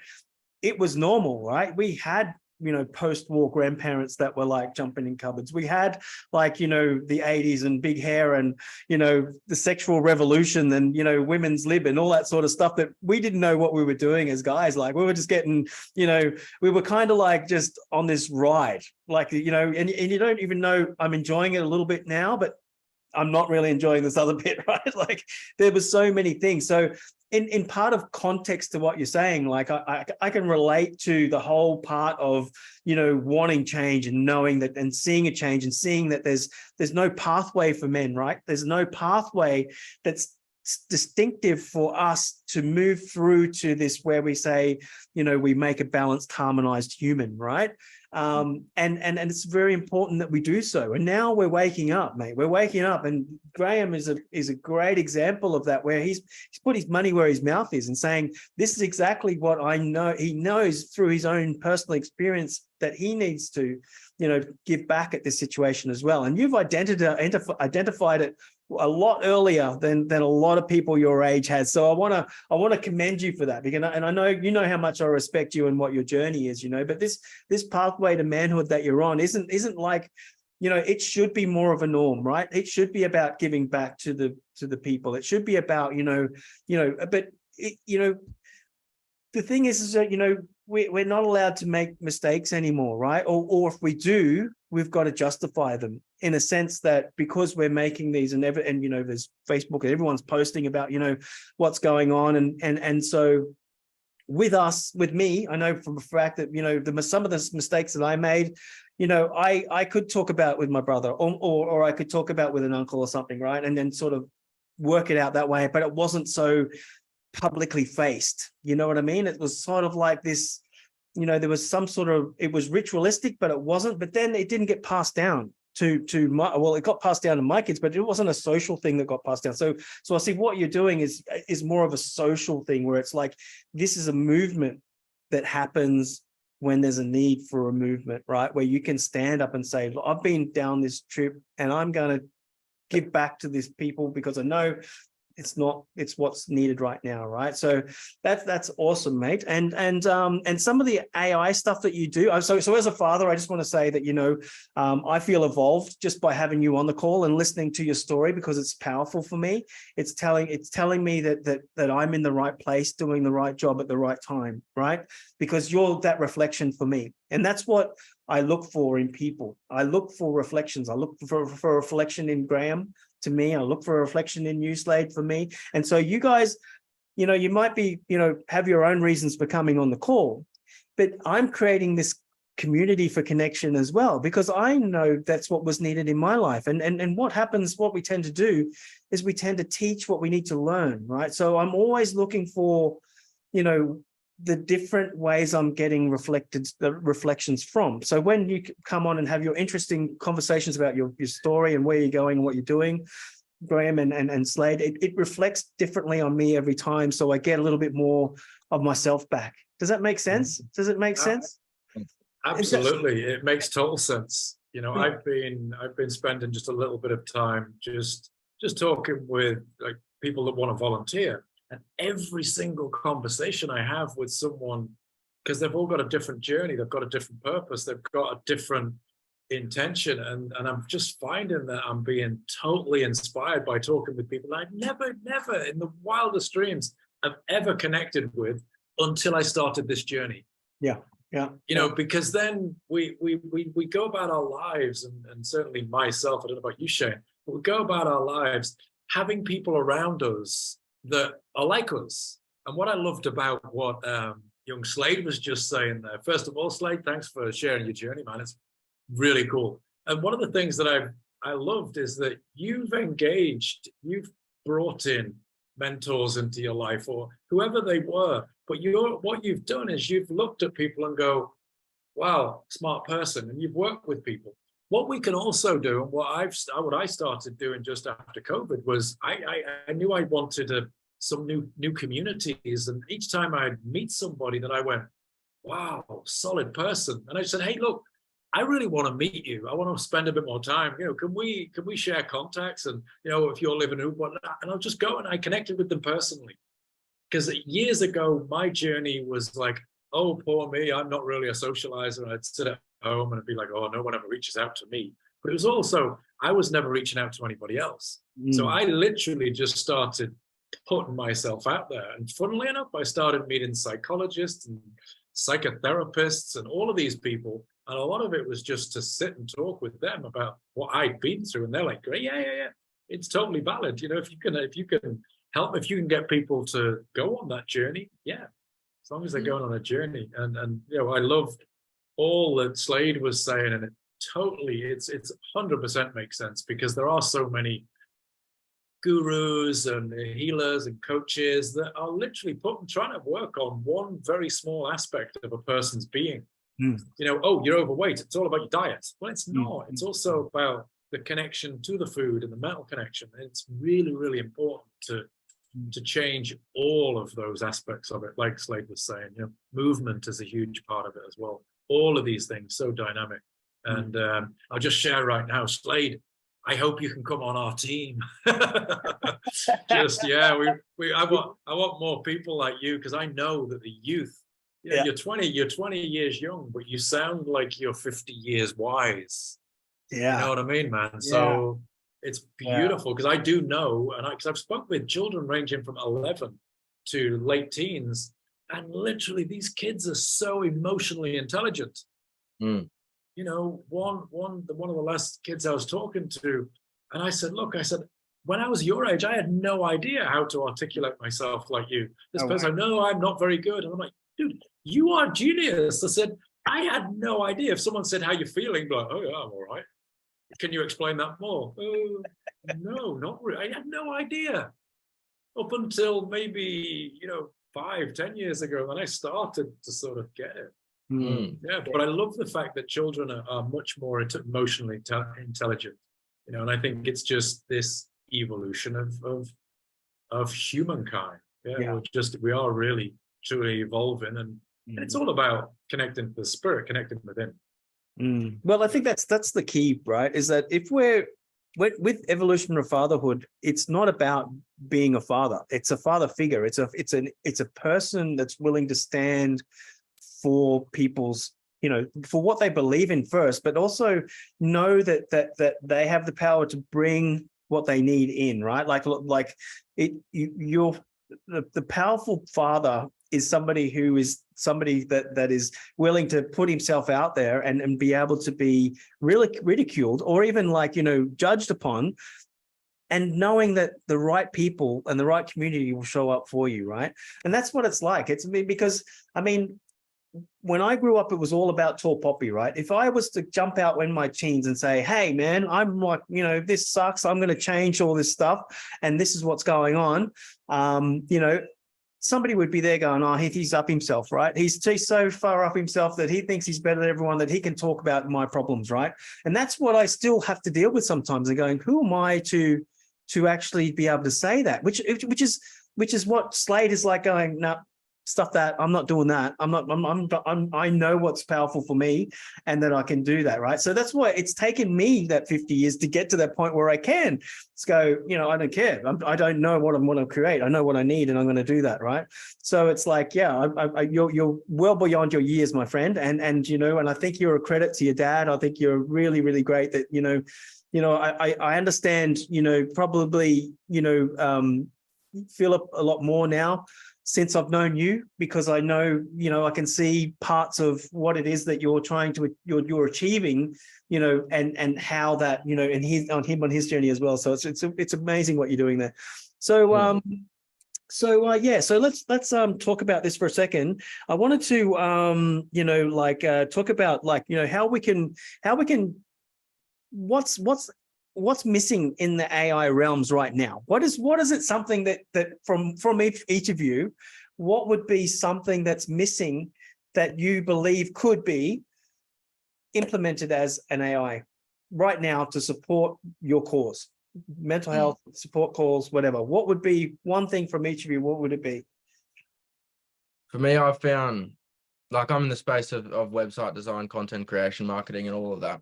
it was normal, right? We had, you know, post-war grandparents that were like jumping in cupboards. We had, like, you know, the 80s and big hair and, you know, the sexual revolution and, you know, women's lib and all that sort of stuff that we didn't know what we were doing as guys. Like, we were just getting, you know, we were kind of like just on this ride, like, you know, and you don't even know. I'm enjoying it a little bit now, but I'm not really enjoying this other bit, right? Like, there were so many things. So in part of context to what you're saying, like I can relate to the whole part of, you know, wanting change and knowing that and seeing a change and seeing that there's no pathway for men, right? There's no pathway that's distinctive for us to move through to this, where we say, you know, we make a balanced, harmonized human, right? And it's very important that we do so. And now we're waking up, mate. We're waking up, and Graham is a great example of that, where he's put his money where his mouth is and saying, this is exactly what I know. He knows through his own personal experience that he needs to, you know, give back at this situation as well. And you've identified it a lot earlier than a lot of people your age has. So I want to commend you for that, because, and I know you know how much I respect you and what your journey is, you know, but this pathway to manhood that you're on isn't like, you know, it should be more of a norm, right? It should be about giving back to the people. It should be about, but the thing is that, you know, we're not allowed to make mistakes anymore, right? Or if we do, we've got to justify them, in a sense that because we're making these and you know, there's Facebook and everyone's posting about, you know, what's going on. And so with me, I know from a fact that, you know, some of the mistakes that I made, you know, I could talk about with my brother or I could talk about with an uncle or something, right? And then sort of work it out that way, but it wasn't so publicly faced, you know what I mean? It was sort of like this, you know, there was some sort of, it was ritualistic, but it wasn't. But then it didn't get passed down to my, well, it got passed down to my kids, but it wasn't a social thing that got passed down. So I see what you're doing is more of a social thing, where it's like, this is a movement that happens when there's a need for a movement, right? Where you can stand up and say, look, I've been down this trip and I'm going to give back to these people because I know it's what's needed right now, right? So that's awesome, mate. And some of the AI stuff that you do. So as a father, I just want to say that, you know, I feel evolved just by having you on the call and listening to your story, because it's powerful for me. It's telling me that I'm in the right place, doing the right job at the right time, right? Because you're that reflection for me, and that's what I look for in people. I look for reflections. I look for a reflection in Graham to me. I look for a reflection in you, Slade, for me. And so you guys, you know, you might be, you know, have your own reasons for coming on the call, but I'm creating this community for connection as well, because I know that's what was needed in my life. And what happens, what we tend to do is we tend to teach what we need to learn, right? So I'm always looking for, you know, the different ways I'm getting reflections from. So when you come on and have your interesting conversations about your story and where you're going and what you're doing, Graham and Slade, it reflects differently on me every time. So I get a little bit more of myself back. Does that make sense? Does it make sense? Absolutely. It makes total sense. You know, I've been spending just a little bit of time just talking with like people that want to volunteer. And every single conversation I have with someone, because they've all got a different journey, they've got a different purpose, they've got a different intention. And I'm just finding that I'm being totally inspired by talking with people I never in the wildest dreams have ever connected with until I started this journey. Yeah. You know, because then we go about our lives, and certainly myself, I don't know about you, Shane, but we go about our lives having people around us that are like us. And what I loved about what young Slade was just saying there, first of all, Slade, thanks for sharing your journey, man. It's really cool. And one of the things that I loved is that you've brought in mentors into your life, or whoever they were, but what you've done is you've looked at people and go, wow, smart person, and you've worked with people. What we can also do, and what I started doing just after COVID, was I knew I wanted some new communities, and each time I'd meet somebody that I went, wow, solid person, and I said, hey, look, I really want to meet you. I want to spend a bit more time. You know, can we share contacts? And you know, if you're living in whatnot, and I'll just go and I connected with them personally. Because years ago, my journey was like, oh, poor me, I'm not really a socializer. And I'd sit at home and I'd be like, oh, no one ever reaches out to me. But it was also, I was never reaching out to anybody else. So I literally just started putting myself out there. And funnily enough, I started meeting psychologists and psychotherapists and all of these people. And a lot of it was just to sit and talk with them about what I'd been through. And they're like, yeah, it's totally valid. You know, if you can help, if you can get people to go on that journey, yeah, as long as they're going on a journey. And you know, I loved all that Slade was saying, and it's 100% makes sense, because there are so many gurus and healers and coaches that are literally trying to work on one very small aspect of a person's being. You know, oh, you're overweight, it's all about your diet. Well, it's not. It's also about the connection to the food and the mental connection. And it's really, really important to change all of those aspects of it. Like Slade was saying, you know, movement is a huge part of it as well. All of these things, so dynamic. And I'll just share right now, Slade, I hope you can come on our team. Just, yeah, I want more people like you, because I know that the youth, you know, you're 20 years young, but you sound like you're 50 years wise. Yeah. You know what I mean, man? Yeah. So it's beautiful, because I do know, and because I've spoken with children ranging from 11 to late teens, and literally these kids are so emotionally intelligent. You know, one of the last kids I was talking to, and I said, look, when I was your age, I had no idea how to articulate myself like you. This person, no, I'm not very good. And I'm like, dude, you are a genius. I said, I had no idea. If someone said, how you feeling? I'd be like, oh yeah, I'm all right. Can you explain that more? No, not really. I had no idea. Up until maybe, you know, 5-10 years ago, when I started to sort of get it. Yeah, but I love the fact that children are much more emotionally intelligent, you know, and I think it's just this evolution of humankind. Yeah, we are really truly evolving, and it's all about connecting to the spirit, connecting within. Well, I think that's the key, right? Is that if we're with evolutionary fatherhood, it's not about being a father. It's a father figure. It's a person that's willing to stand for people's, you know, for what they believe in first, but also know that they have the power to bring what they need in, right? Like you're the powerful father is somebody that is willing to put himself out there and be able to be really ridiculed or even, like, you know, judged upon, and knowing that the right people and the right community will show up for you, right? And that's what it's like. It's because, I mean, when I grew up, it was all about tall poppy, right? If I was to jump out in my teens and say, hey, man, I'm like, you know, this sucks, I'm going to change all this stuff, and this is what's going on, you know, somebody would be there going, oh, he's up himself, right? He's so far up himself that he thinks he's better than everyone, that he can talk about my problems, right? And that's what I still have to deal with sometimes. And going, who am I to actually be able to say that? Which is what Slade is like going, no, stuff that, I'm not doing that. I know what's powerful for me and that I can do that, right? So that's why it's taken me that 50 years to get to that point where I can just go, you know, I don't care. I don't know what I want to create. I know what I need, and I'm going to do that, right? So it's like, yeah, you're well beyond your years, my friend. And, you know, and I think you're a credit to your dad. I think you're really, really great that, you know, I understand, you know, probably, you know, Philip a lot more now since I've known you, because I know, you know, I can see parts of what it is that you're trying to, you're achieving, you know, and how that, you know, and on his journey as well. So it's amazing what you're doing there. So, so let's talk about this for a second. I wanted to, you know, like talk about, like, you know, how we can, what's missing in the AI realms right now? What is it something that from each of you, what would be something that's missing that you believe could be implemented as an AI right now to support your cause, mental health, support calls, whatever? What would be one thing from each of you? What would it be? For me, I've found, like, I'm in the space of website design, content creation, marketing, and all of that.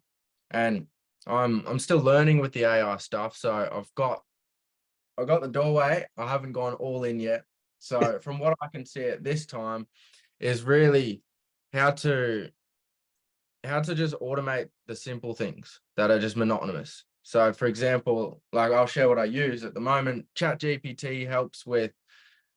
And I'm still learning with the AI stuff. So I've got the doorway. I haven't gone all in yet. So from what I can see at this time is really how to just automate the simple things that are just monotonous. So for example, like, I'll share what I use at the moment. ChatGPT helps with,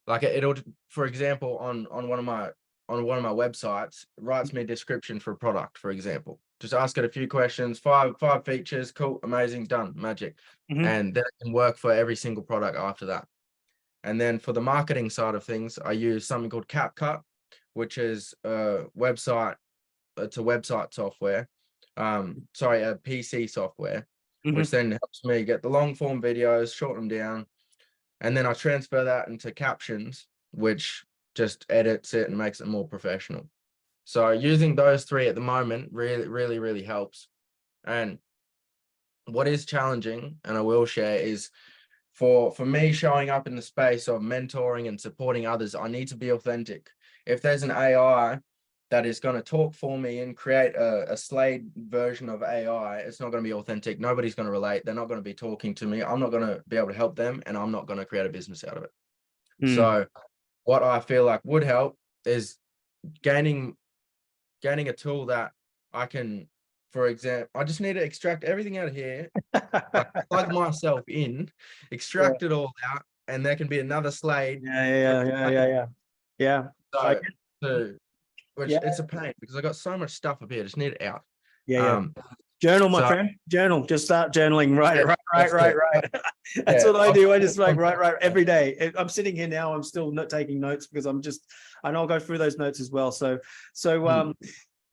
like, it'll, for example, on one of my websites, writes me a description for a product, for example. Just ask it a few questions, five features, cool, amazing, done, magic. And then it can work for every single product after that. And then for the marketing side of things, I use something called CapCut, which is a website software. Sorry, a PC software, which then helps me get the long form videos, shorten them down, and then I transfer that into captions, which just edits it and makes it more professional. So using those three at the moment really helps. And what is challenging, and I will share, is for me showing up in the space of mentoring and supporting others, I need to be authentic. If there's an AI that is going to talk for me and create a Slade version of AI, it's not going to be authentic. Nobody's going to relate. They're not going to be talking to me. I'm not going to be able to help them, and I'm not going to create a business out of it. So what I feel like would help is gaining a tool that I can, for example, I just need to extract everything out of here, like, plug myself in, extract it all out, and there can be another Slade. Yeah. So, which it's a pain because I got so much stuff up here. Just need it out. Journal, my friend. Journal. Just start journaling. Right. That's what I do. I just like write every day. I'm sitting here now. I'm still not taking notes because and I'll go through those notes as well. So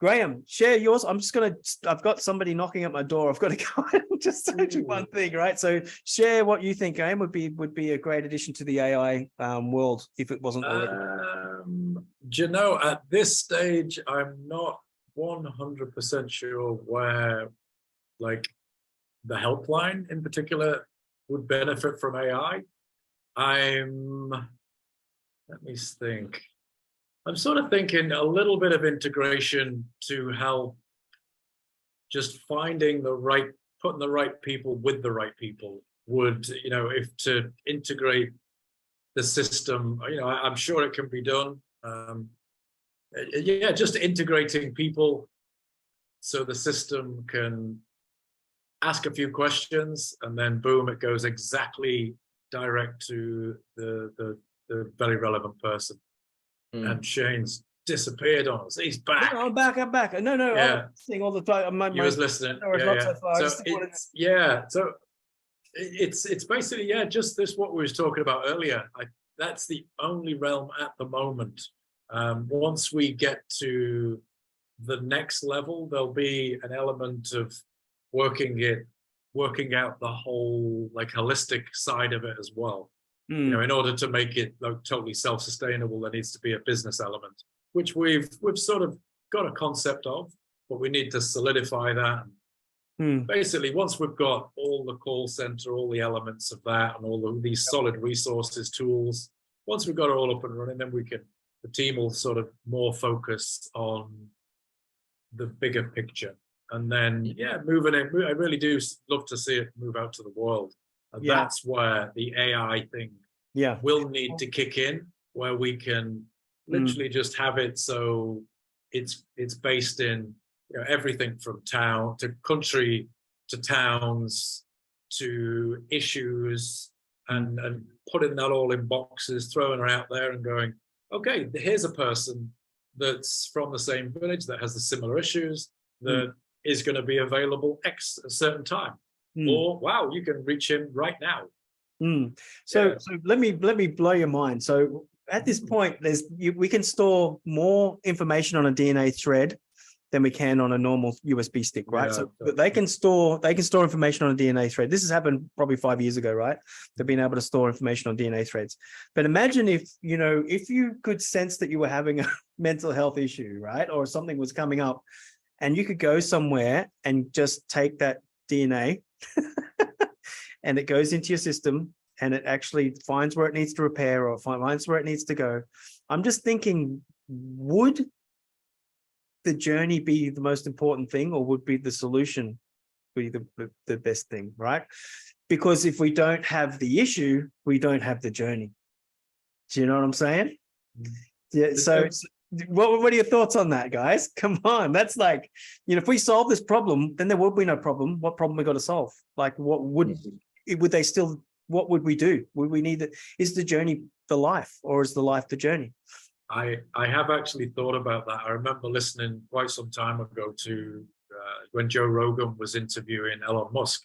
Graham, share yours. I've got somebody knocking at my door. I've got to go and just do one thing, right? So share what you think, Graham, would be a great addition to the AI world if it wasn't already. Do you know, at this stage, I'm not 100% sure where, like, the helpline in particular would benefit from AI. Let me think. I'm sort of thinking a little bit of integration to help just putting the right people with the right people would, if to integrate the system, I'm sure it can be done. Yeah, just integrating people so the system can ask a few questions and then boom, it goes exactly direct to the very relevant person. And Shane's disappeared on us. He's back. No, I'm back. No, Yeah. I'm listening all the time. You was listening. So it's basically, just this what we was talking about earlier. That's the only realm at the moment. Once we get to the next level, there'll be an element of working out the whole like holistic side of it as well. In order to make it like totally self-sustainable, there needs to be a business element, which we've sort of got a concept of, but we need to solidify that. Basically, once we've got all the call center, all the elements of that, and all of these solid resources, tools, once we've got it all up and running, then the team will sort of more focus on the bigger picture. And then, moving in, I really do love to see it move out to the world. And that's where the AI thing will need to kick in, where we can literally just have it so it's based in everything from town to country to towns to issues, and putting that all in boxes, throwing her out there and going, okay, here's a person that's from the same village that has the similar issues that is going to be available X a certain time. Or wow, you can reach him right now. So let me blow your mind. So at this point, we can store more information on a DNA thread than we can on a normal USB stick, right? So they can store information on a DNA thread. This has happened probably 5 years ago, right? They've been able to store information on DNA threads. But imagine if you could sense that you were having a mental health issue, right? Or something was coming up, and you could go somewhere and just take that DNA and it goes into your system and it actually finds where it needs to repair or finds where it needs to go. I'm just thinking, would the journey be the most important thing, or would be the solution be the best thing, right? Because if we don't have the issue, we don't have the journey. Do you know what I'm saying? Yeah. So what are your thoughts on that, guys? Come on. That's like, if we solve this problem, then there will be no problem. What problem we got to solve? Like, what would we do? Would we need is the journey the life, or is the life the journey? I have actually thought about that. I remember listening quite some time ago to when Joe Rogan was interviewing Elon Musk,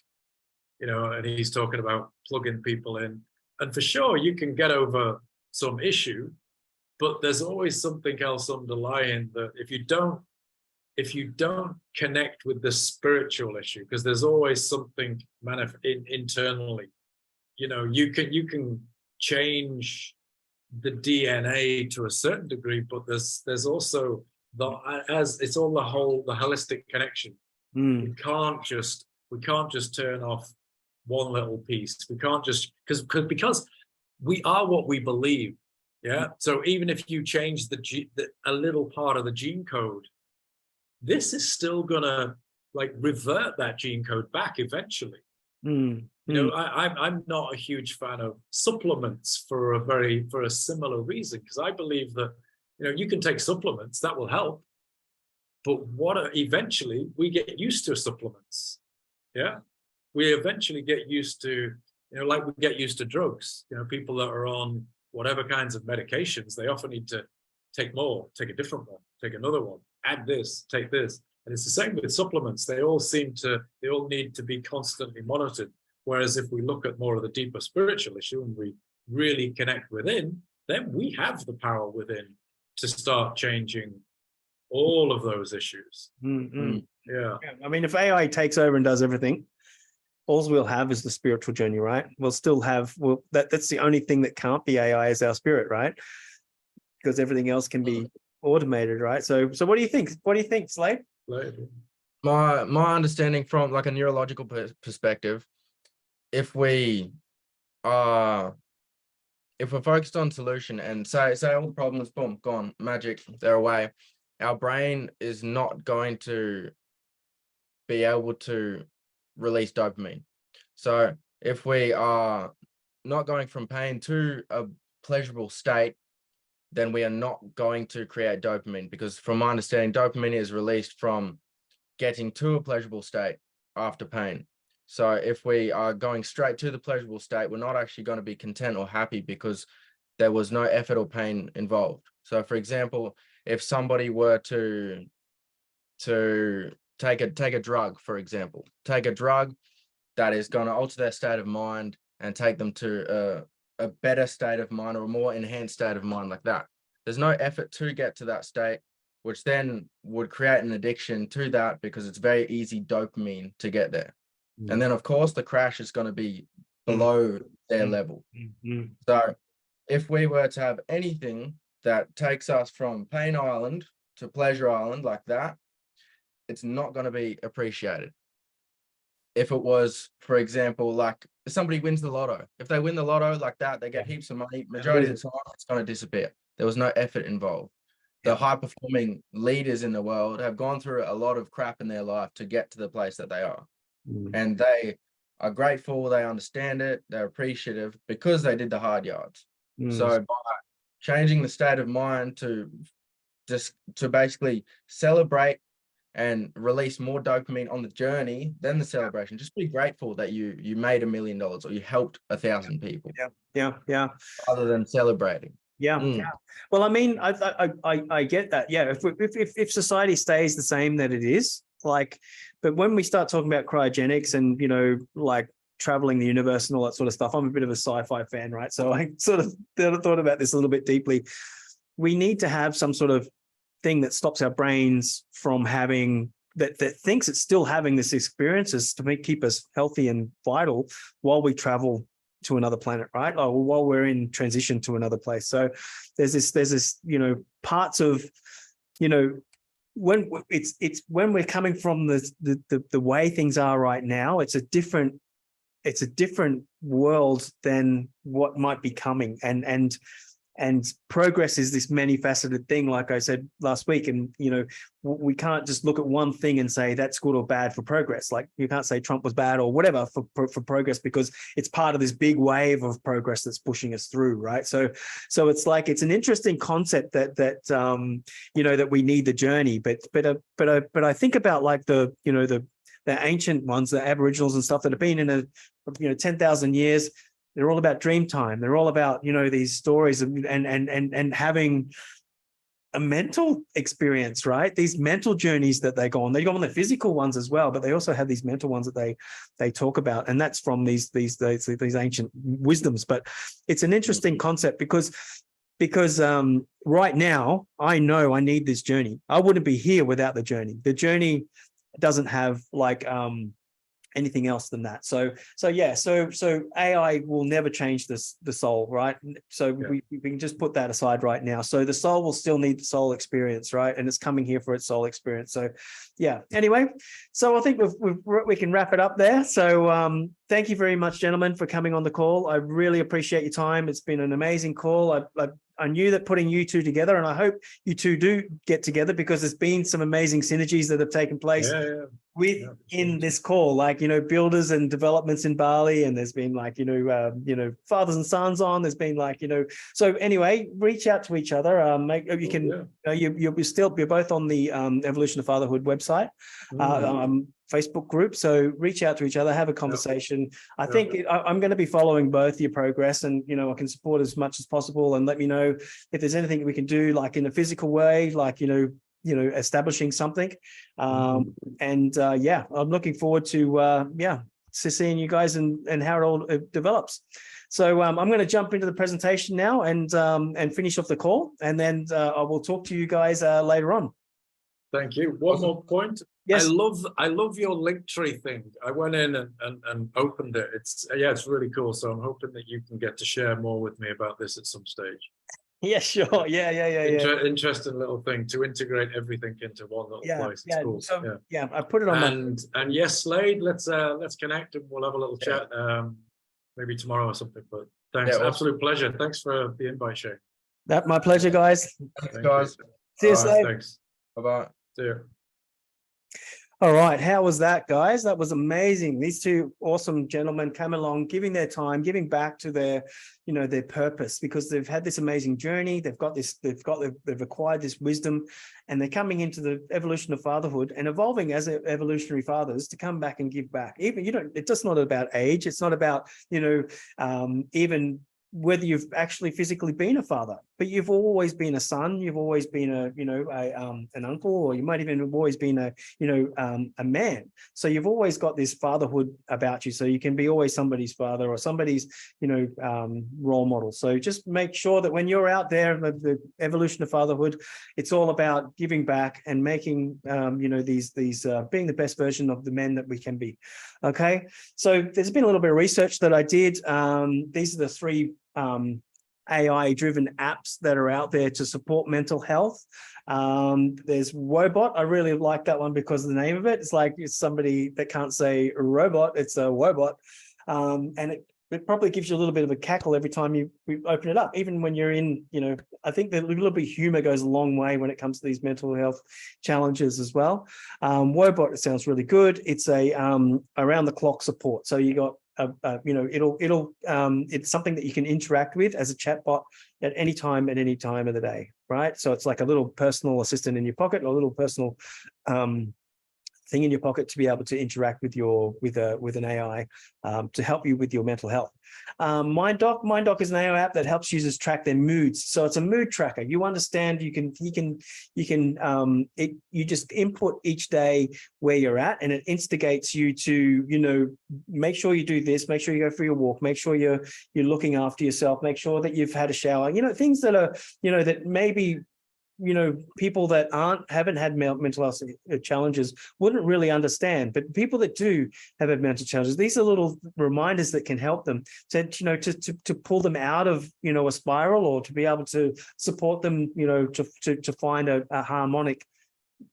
and he's talking about plugging people in. And for sure, you can get over some issue, but there's always something else underlying that if you don't connect with the spiritual issue, because there's always something internally, you can change the DNA to a certain degree, but there's also it's all the holistic connection. We can't just turn off one little piece. We can't just because we are what we believe. Yeah. So even if you change a little part of the gene code, this is still gonna like revert that gene code back eventually. I'm not a huge fan of supplements for a similar reason, because I believe that you can take supplements that will help, but eventually we get used to supplements. Yeah, we eventually get used to like we get used to drugs. People that are on whatever kinds of medications, they often need to take more, take a different one, take another one, add this, take this. And it's the same with supplements. They all need to be constantly monitored. Whereas if we look at more of the deeper spiritual issue and we really connect within, then we have the power within to start changing all of those issues. Mm. Yeah. Yeah. I mean, if AI takes over and does everything, all we'll have is the spiritual journey, right? We'll still have, that's the only thing that can't be AI is our spirit, right? Because everything else can be automated, right? So what do you think? What do you think, Slade? My understanding from like a neurological perspective, if we're focused on solution and say all the problems, boom, gone, magic, they're away, our brain is not going to be able to release dopamine. So if we are not going from pain to a pleasurable state, then we are not going to create dopamine, because from my understanding, dopamine is released from getting to a pleasurable state after pain. So if we are going straight to the pleasurable state, we're not actually going to be content or happy because there was no effort or pain involved. So for example, if somebody were to take a drug, for example, take a drug that is going to alter their state of mind and take them to a better state of mind or a more enhanced state of mind like that. There's no effort to get to that state, which then would create an addiction to that because it's very easy dopamine to get there. And then of course the crash is going to be below their level. So if we were to have anything that takes us from pain island to pleasure island like that, it's not going to be appreciated. If it was, for example, like if somebody wins the lotto, if they win the lotto like that, they get heaps of money, majority of the time it's going to disappear. There was no effort involved. The high performing leaders in the world have gone through a lot of crap in their life to get to the place that they are. And they are grateful, they understand it, they're appreciative because they did the hard yards. So by changing the state of mind to basically celebrate and release more dopamine on the journey than the celebration, just be grateful that you made $1 million or you helped 1,000 people. Yeah. Other than celebrating. Yeah. Well, I mean, I get that. Yeah. If society stays the same that it is, like, but when we start talking about cryogenics and, like traveling the universe and all that sort of stuff, I'm a bit of a sci-fi fan, right? So I sort of thought about this a little bit deeply. We need to have some sort of thing that stops our brains from having that thinks it's still having this experiences to keep us healthy and vital while we travel to another planet, right? Or while we're in transition to another place. So there's this, parts of, when it's when we're coming from the way things are right now, it's a different world than what might be coming. And progress is this many-faceted thing, like I said last week. And, we can't just look at one thing and say that's good or bad for progress. Like you can't say Trump was bad or whatever for progress, because it's part of this big wave of progress that's pushing us through, right? So it's like, it's an interesting concept that that we need the journey. But I think about like the ancient ones, the Aboriginals and stuff that have been in 10,000 years. They're all about dream time. They're all about, these stories and having a mental experience, right? These mental journeys that they go on. They go on the physical ones as well, but they also have these mental ones that they talk about. And that's from these ancient wisdoms. But it's an interesting concept because right now I know I need this journey. I wouldn't be here without the journey. The journey doesn't have like anything else than that. So AI will never change the soul, right? So we can just put that aside right now. So the soul will still need the soul experience, right? And it's coming here for its soul experience. So yeah, anyway, so I think we can wrap it up there. So thank you very much, gentlemen, for coming on the call. I really appreciate your time. It's been an amazing call. I knew that putting you two together, and I hope you two do get together, because there's been some amazing synergies that have taken place in this call, like, builders and developments in Bali. And there's been like, fathers and sons on, there's been like, so anyway, reach out to each other. You can, you're both on the Evolution of Fatherhood website, Facebook group. So reach out to each other, have a conversation. I think I'm going to be following both your progress, and, I can support as much as possible, and let me know if there's anything we can do, like in a physical way, like, establishing something. I'm looking forward to seeing you guys and how it all develops. So I'm going to jump into the presentation now and finish off the call, and then I will talk to you guys later on. Thank you. One more point. Yes. I love your Linktree thing. I went in and opened it. It's really cool. So I'm hoping that you can get to share more with me about this at some stage. Yeah, sure. Yeah. Interesting little thing to integrate everything into one little place. It's cool. So yeah, I put it on and yes, Slade, let's connect and we'll have a little chat maybe tomorrow or something. But thanks, absolute pleasure. Thanks for the invite, Shane. My pleasure, guys. Thanks, guys. See you, Slade. Thanks. Bye-bye. See you. All right, how was that, guys? That was amazing. These two awesome gentlemen come along, giving their time, giving back to their, their purpose, because they've had this amazing journey. They've acquired this wisdom, and they're coming into the evolution of fatherhood and evolving as evolutionary fathers to come back and give back. Even it's just not about age. It's not about even whether you've actually physically been a father, but you've always been a son, you've always been an uncle, or you might even have always been a man. So you've always got this fatherhood about you. So you can be always somebody's father or somebody's, role model. So just make sure that when you're out there, the evolution of fatherhood, it's all about giving back and making, these being the best version of the men that we can be. Okay. So there's been a little bit of research that I did. These are the 3 AI-driven apps that are out there to support mental health. There's Wobot. I really like that one because of the name of it. It's like it's somebody that can't say robot. It's a Wobot, and it probably gives you a little bit of a cackle every time you open it up. Even when you're in, I think that a little bit of humor goes a long way when it comes to these mental health challenges as well. Wobot, it sounds really good. It's a around-the-clock support. So you got it's something that you can interact with as a chatbot at any time of the day, right? So it's like a little personal assistant in your pocket, or a little personal thing in your pocket to be able to interact with with an AI to help you with your mental health. MindDoc is an AI app that helps users track their moods. So it's a mood tracker. You understand, you just input each day where you're at, and it instigates you to, make sure you do this, make sure you go for your walk, make sure you're looking after yourself, make sure that you've had a shower, things that are, that maybe people that haven't had mental health challenges wouldn't really understand, but people that do have mental challenges, these are little reminders that can help them to pull them out of a spiral, or to be able to support them to find a harmonic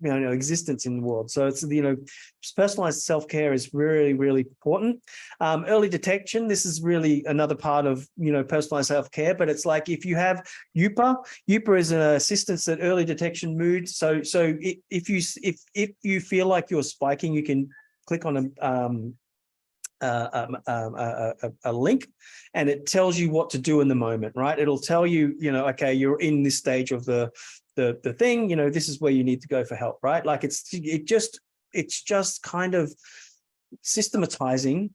existence in the world. So it's personalized self-care is really, really important. Early detection, this is really another part of personalized self-care, but it's like if you have UPA is an assistance at early detection mood. So if you feel like you're spiking, you can click on a link, and it tells you what to do in the moment, right? It'll tell you, okay, you're in this stage of the thing, this is where you need to go for help, right? Like it's just kind of systematizing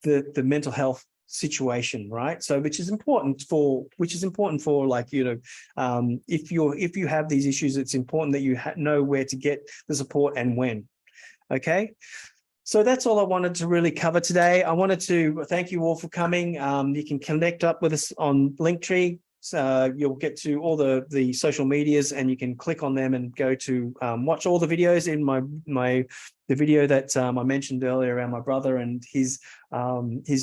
the mental health situation, right? So which is important for like, if you have these issues, it's important that you know where to get the support and when. Okay. So that's all I wanted to really cover today. I wanted to thank you all for coming. You can connect up with us on Linktree. So you'll get to all the social medias, and you can click on them and go to watch all the videos in the video that I mentioned earlier around my brother and his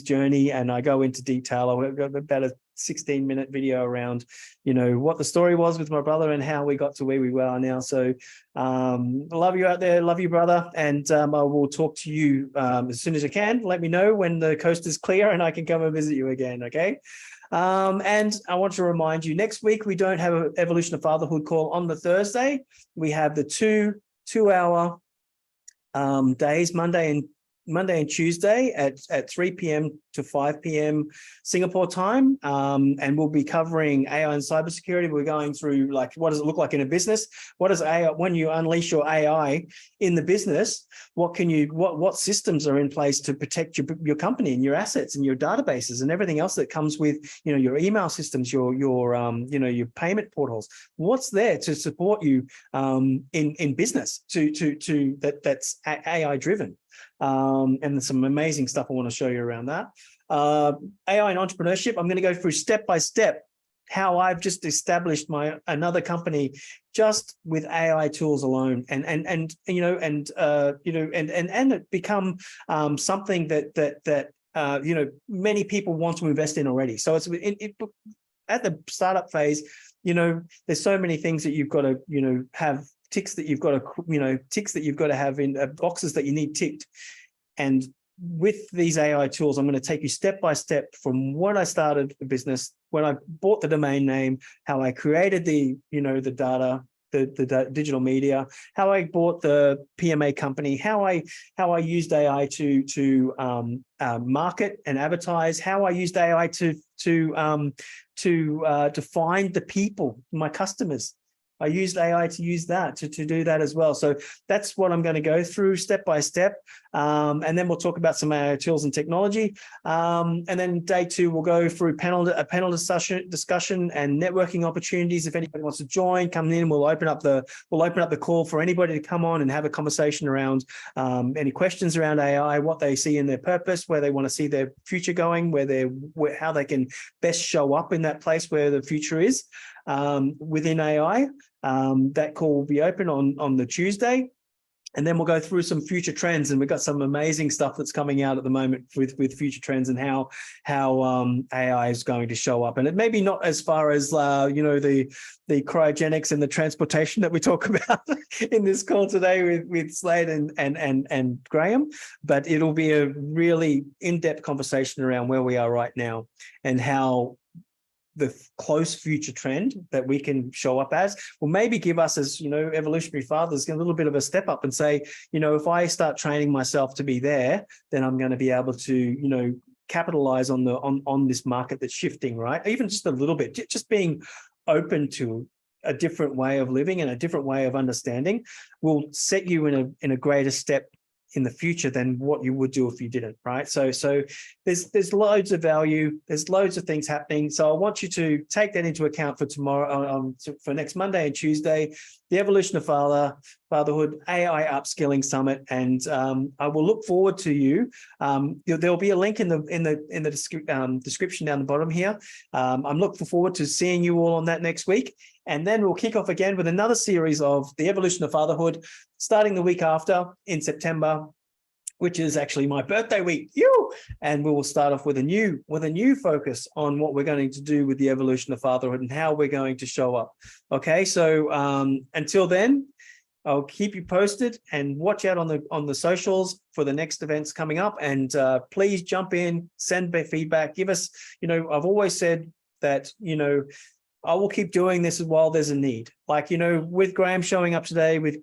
journey. And I go into detail. I've got about a 16-minute video around, what the story was with my brother and how we got to where we are now. So love you out there. Love you, brother. And I will talk to you as soon as I can. Let me know when the coast is clear and I can come and visit you again. Okay. And I want to remind you, next week, we don't have an Evolution of Fatherhood call on the Thursday. We have the two-hour days, Monday and Tuesday at 3 p.m. to 5 p.m. Singapore time. And we'll be covering AI and cybersecurity. We're going through, like, what does it look like in a business? What does AI, when you unleash your AI in the business, what systems are in place to protect your company and your assets and your databases and everything else that comes with, your email systems, your payment portals? What's there to support you in business that's AI driven? And there's some amazing stuff I want to show you around that. AI and entrepreneurship, I'm going to go through step by step how I've just established another company just with AI tools alone, and it become something that many people want to invest in already. So it's at the startup phase. There's so many things that you've got to have ticks that you've got to have in boxes that you need ticked. And with these AI tools, I'm going to take you step by step from when I started the business, when I bought the domain name, how I created the data, the digital media, how I bought the PMA company, how I used AI to market and advertise, how I used AI to find the people, my customers. I used AI to use that to do that as well. So that's what I'm going to go through step by step. And then we'll talk about some AI tools and technology. And then day 2, we'll go through a panel discussion and networking opportunities. If anybody wants to join, come in. We'll open up the call for anybody to come on and have a conversation around any questions around AI, what they see in their purpose, where they want to see their future going, how they can best show up in that place where the future is within AI. That call will be open on the Tuesday. And then we'll go through some future trends, and we've got some amazing stuff that's coming out at the moment with future trends and how AI is going to show up. And it may be not as far as the cryogenics and the transportation that we talk about in this call today with Slade and Graham, but it'll be a really in-depth conversation around where we are right now and how the close future trend that we can show up as will maybe give us, as evolutionary fathers, a little bit of a step up and say, if I start training myself to be there, then I'm going to be able to capitalize on this market that's shifting, right? Even just a little bit, just being open to a different way of living and a different way of understanding will set you in a greater step in the future than what you would do if you didn't, right? So there's loads of value, there's loads of things happening. So I want you to take that into account for tomorrow, for next Monday and Tuesday, the Evolution of Fatherhood AI Upskilling Summit, and I will look forward to you. There'll be a link in the description down the bottom here. I'm looking forward to seeing you all on that next week. And then we'll kick off again with another series of the Evolution of Fatherhood, starting the week after in September, which is actually my birthday week. And we will start off with a new focus on what we're going to do with the Evolution of Fatherhood and how we're going to show up. Okay, so until then, I'll keep you posted and watch out on the socials for the next events coming up. And please jump in, send feedback, give us. I've always said that I will keep doing this while there's a need. Like, with Graham showing up today, with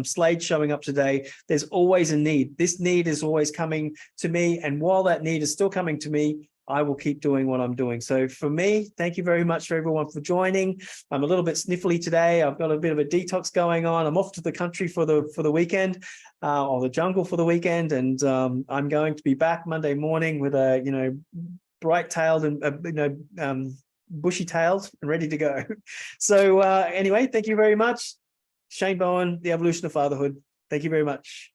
Slade showing up today, there's always a need. This need is always coming to me. And while that need is still coming to me, I will keep doing what I'm doing. So for me, thank you very much for everyone for joining. I'm a little bit sniffly today. I've got a bit of a detox going on. I'm off to the country for the weekend, or the jungle for the weekend. And I'm going to be back Monday morning with a, bright-tailed and, bushy tails and ready to go. So anyway, thank you very much. Shane Bowen, the Evolution of Fatherhood. Thank you very much.